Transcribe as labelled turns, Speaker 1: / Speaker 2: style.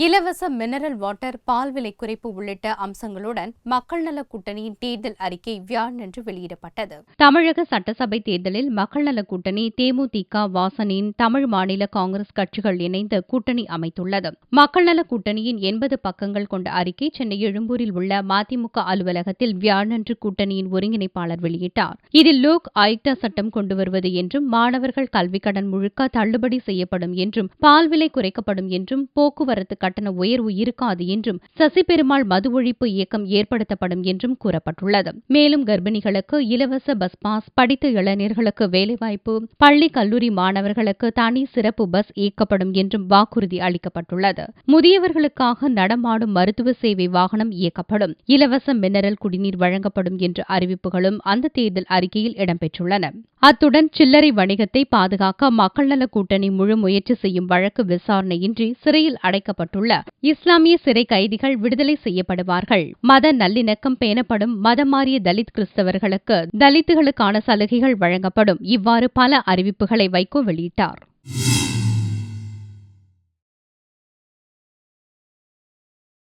Speaker 1: இலவச mineral water, பால் விலை குறைப்பு உள்ளிட்ட அம்சங்களுடன் மக்கள் நல கூட்டணியின் தேர்தல் அறிக்கை வியாழன்று வெளியிடப்பட்டது.
Speaker 2: தமிழக சட்டசபை தேர்தலில் மக்கள் நல கூட்டணி தேமுதிக, வாசனின் தமிழ் மாநில காங்கிரஸ் கட்சிகள் இணைந்து கூட்டணி அமைத்துள்ளது. மக்கள் நல கூட்டணியின் 80 பக்கங்கள் கொண்ட அறிக்கை சென்னை எழும்பூரில் உள்ள மதிமுக அலுவலகத்தில் வியாழன்று கூட்டணியின் ஒருங்கிணைப்பாளர் வெளியிட்டார். இதில் லோக் ஆயுக்தா சட்டம் கொண்டு வருவது என்றும், மாணவர்கள் கல்விக்கடன் முழுக்க தள்ளுபடி செய்யப்படும் என்றும், பால் விலை குறைக்கப்படும் என்றும், போக்குவரத்து கட்டண உயர்வு இருக்காது என்றும், சசிபெருமாள் மது ஒழிப்பு இயக்கம் ஏற்படுத்தப்படும் என்றும் கூறப்பட்டுள்ளது. மேலும் கர்ப்பிணிகளுக்கு இலவச பஸ் பாஸ், படித்த இளைஞர்களுக்கு வேலைவாய்ப்பு, பள்ளி கல்லூரி மாணவர்களுக்கு தனி சிறப்பு பஸ் இயக்கப்படும் என்றும் வாக்குறுதி அளிக்கப்பட்டுள்ளது. முதியவர்களுக்காக நடமாடும் மருத்துவ சேவை வாகனம் இயக்கப்படும், இலவச மினரல் குடிநீர் வழங்கப்படும் என்ற அறிவிப்புகளும் அந்த தேர்தல் அறிக்கையில் இடம்பெற்றுள்ளன. அத்துடன் சில்லறை வணிகத்தை பாதுகாக்க மக்கள் நல கூட்டணி முழு முயற்சி செய்யும் வழக்கு விசாரணையின்றி சிறையில் அடைக்கப்பட்டுள்ள இஸ்லாமிய சிறை கைதிகள் விடுதலை செய்யப்படுவார்கள். மத நல்லிணக்கம் பேணப்படும். மதம் மாறிய தலித் கிறிஸ்தவர்களுக்கு தலித்துகளுக்கான சலுகைகள் வழங்கப்படும். இவ்வாறு பல அறிவிப்புகளை வைகோ வெளியிட்டார்.